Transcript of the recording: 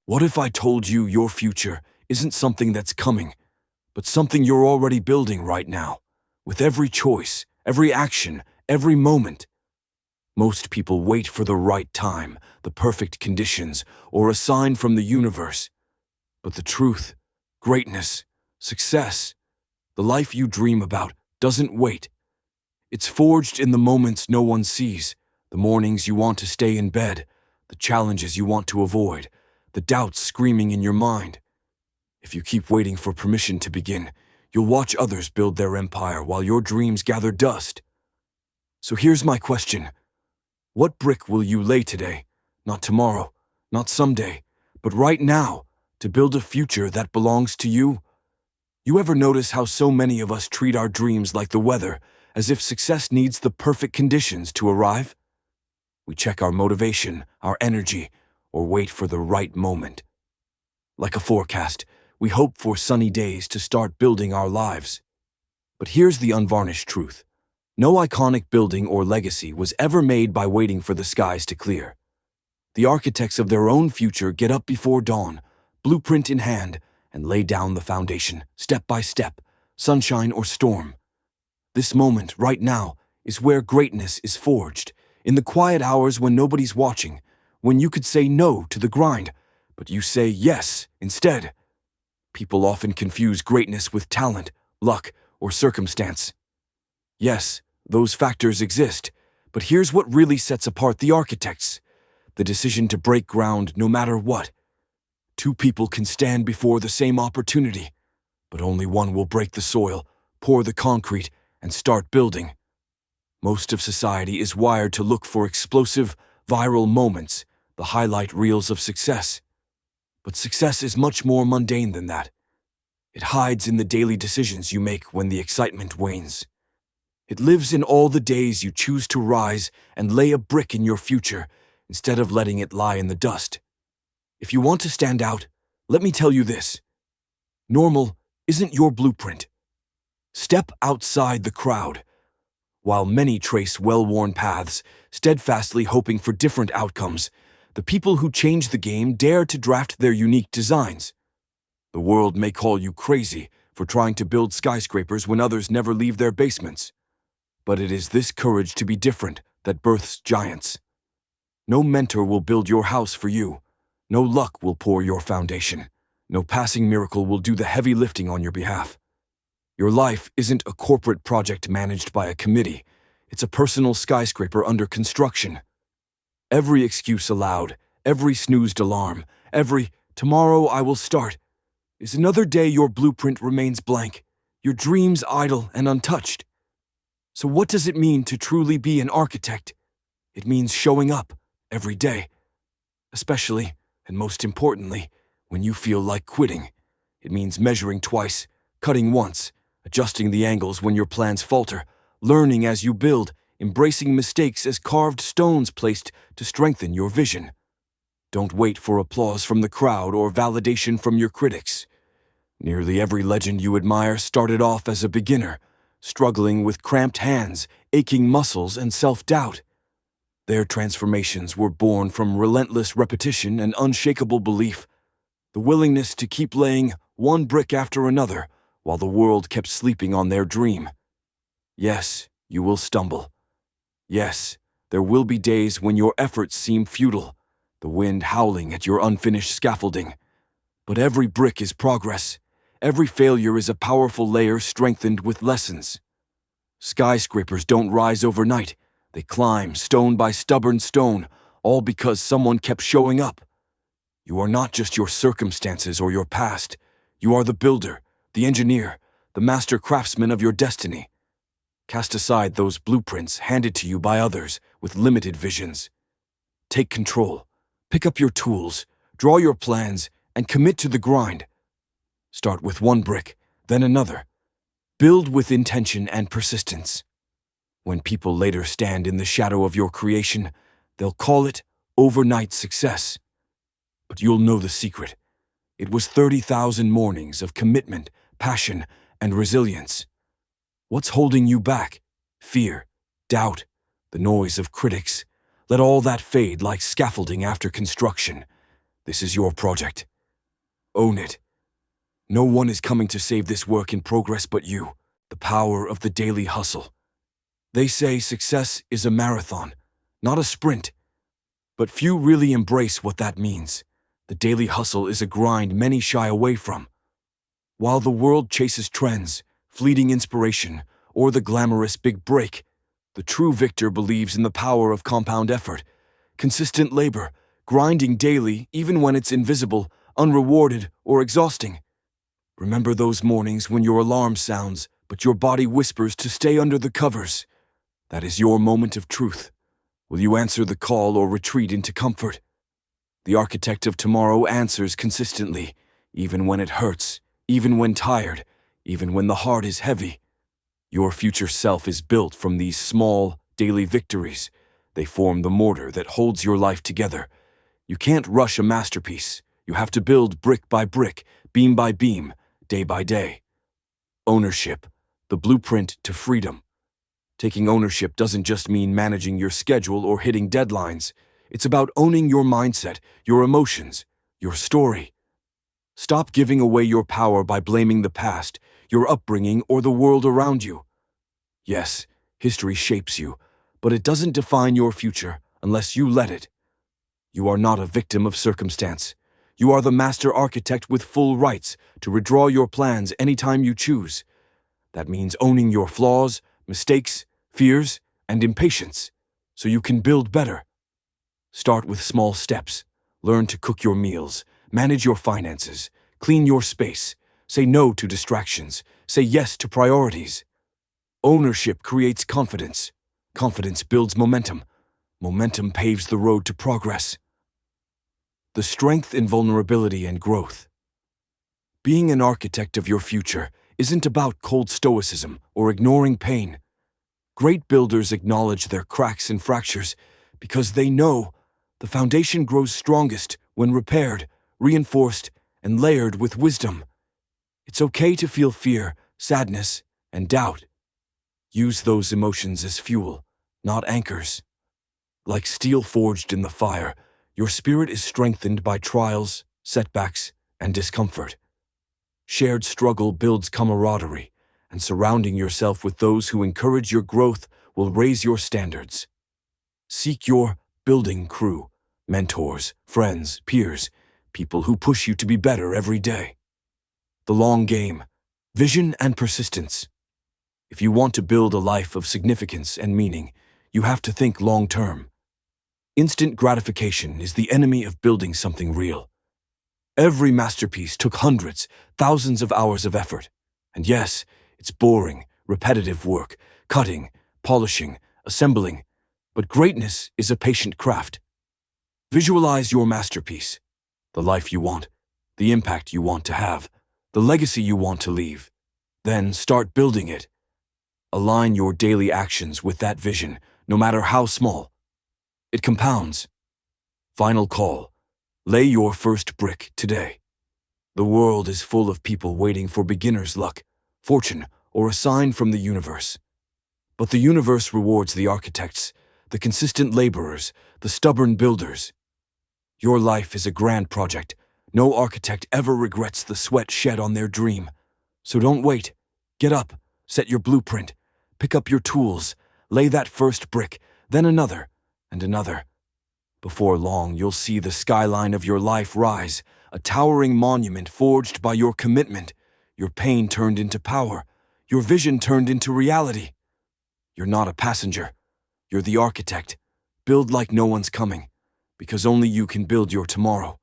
What if I told you your future isn't something that's coming, but something you're already building right now, with every choice, every action, every moment? Most people wait for the right time, the perfect conditions, or a sign from the universe. But the truth, greatness, success, the life you dream about doesn't wait. It's forged in the moments no one sees, the mornings you want to stay in bed, the challenges you want to avoid, the doubts screaming in your mind. If you keep waiting for permission to begin, you'll watch others build their empire while your dreams gather dust. So here's my question. What brick will you lay today? Not tomorrow, not someday, but right now, to build a future that belongs to you? You ever notice how so many of us treat our dreams like the weather, as if success needs the perfect conditions to arrive? We check our motivation, our energy, or wait for the right moment. Like a forecast, we hope for sunny days to start building our lives. But here's the unvarnished truth. No iconic building or legacy was ever made by waiting for the skies to clear. The architects of their own future get up before dawn, blueprint in hand, and lay down the foundation, step by step, sunshine or storm. This moment, right now, is where greatness is forged, in the quiet hours when nobody's watching, when you could say no to the grind, but you say yes instead. People often confuse greatness with talent, luck, or circumstance. Yes, those factors exist, but here's what really sets apart the architects: the decision to break ground no matter what. Two people can stand before the same opportunity, but only one will break the soil, pour the concrete, and start building. Most of society is wired to look for explosive, viral moments, the highlight reels of success. But success is much more mundane than that. It hides in the daily decisions you make when the excitement wanes. It lives in all the days you choose to rise and lay a brick in your future instead of letting it lie in the dust. If you want to stand out, let me tell you this. Normal isn't your blueprint. Step outside the crowd. While many trace well-worn paths, steadfastly hoping for different outcomes, the people who change the game dare to draft their unique designs. The world may call you crazy for trying to build skyscrapers when others never leave their basements. But it is this courage to be different that births giants. No mentor will build your house for you. No luck will pour your foundation. No passing miracle will do the heavy lifting on your behalf. Your life isn't a corporate project managed by a committee. It's a personal skyscraper under construction. Every excuse allowed, every snoozed alarm, every "tomorrow I will start" is another day your blueprint remains blank, your dreams idle and untouched. So what does it mean to truly be an architect? It means showing up every day. Especially, and most importantly, when you feel like quitting. It means measuring twice, cutting once, adjusting the angles when your plans falter, learning as you build, embracing mistakes as carved stones placed to strengthen your vision. Don't wait for applause from the crowd or validation from your critics. Nearly every legend you admire started off as a beginner, struggling with cramped hands, aching muscles, and self-doubt. Their transformations were born from relentless repetition and unshakable belief, the willingness to keep laying one brick after another while the world kept sleeping on their dream. Yes, you will stumble. Yes, there will be days when your efforts seem futile, the wind howling at your unfinished scaffolding. But every brick is progress. Every failure is a powerful layer strengthened with lessons. Skyscrapers don't rise overnight. They climb stone by stubborn stone, all because someone kept showing up. You are not just your circumstances or your past. You are the builder, the engineer, the master craftsman of your destiny. Cast aside those blueprints handed to you by others with limited visions. Take control. Pick up your tools, draw your plans, and commit to the grind. Start with one brick, then another. Build with intention and persistence. When people later stand in the shadow of your creation, they'll call it overnight success. But you'll know the secret. It was 30,000 mornings of commitment, passion, and resilience. What's holding you back? Fear, doubt, the noise of critics. Let all that fade like scaffolding after construction. This is your project. Own it. No one is coming to save this work in progress but you. The power of the daily hustle. They say success is a marathon, not a sprint. But few really embrace what that means. The daily hustle is a grind many shy away from. While the world chases trends, fleeting inspiration, or the glamorous big break, the true victor believes in the power of compound effort, consistent labor, grinding daily even when it's invisible, unrewarded, or exhausting. Remember those mornings when your alarm sounds, but your body whispers to stay under the covers. That is your moment of truth. Will you answer the call or retreat into comfort? The architect of tomorrow answers consistently, even when it hurts, even when tired, even when the heart is heavy. Your future self is built from these small, daily victories. They form the mortar that holds your life together. You can't rush a masterpiece. You have to build brick by brick, beam by beam, day by day. Ownership, the blueprint to freedom. Taking ownership doesn't just mean managing your schedule or hitting deadlines. It's about owning your mindset, your emotions, your story. Stop giving away your power by blaming the past, your upbringing, or the world around you. Yes, history shapes you, but it doesn't define your future unless you let it. You are not a victim of circumstance. You are the master architect with full rights to redraw your plans anytime you choose. That means owning your flaws, mistakes, fears, and impatience, so you can build better. Start with small steps. Learn to cook your meals, manage your finances, clean your space, say no to distractions, say yes to priorities. Ownership creates confidence. Confidence builds momentum. Momentum paves the road to progress. The strength in vulnerability and growth. Being an architect of your future isn't about cold stoicism or ignoring pain. Great builders acknowledge their cracks and fractures because they know the foundation grows strongest when repaired, reinforced, and layered with wisdom. It's okay to feel fear, sadness, and doubt. Use those emotions as fuel, not anchors. Like steel forged in the fire, your spirit is strengthened by trials, setbacks, and discomfort. Shared struggle builds camaraderie, and surrounding yourself with those who encourage your growth will raise your standards. Seek your building crew, mentors, friends, peers, people who push you to be better every day. The long game, vision and persistence. If you want to build a life of significance and meaning, you have to think long-term. Instant gratification is the enemy of building something real. Every masterpiece took hundreds, thousands of hours of effort. And yes, it's boring, repetitive work, cutting, polishing, assembling. But greatness is a patient craft. Visualize your masterpiece, the life you want, the impact you want to have, the legacy you want to leave. Then start building it. Align your daily actions with that vision, no matter how small. It compounds. Final call. Lay your first brick today. The world is full of people waiting for beginner's luck, fortune, or a sign from the universe. But the universe rewards the architects, the consistent laborers, the stubborn builders. Your life is a grand project. No architect ever regrets the sweat shed on their dream. So don't wait. Get up, set your blueprint, pick up your tools, lay that first brick, then another, and another. Before long, you'll see the skyline of your life rise, a towering monument forged by your commitment, your pain turned into power, your vision turned into reality. You're not a passenger. You're the architect. Build like no one's coming, because only you can build your tomorrow.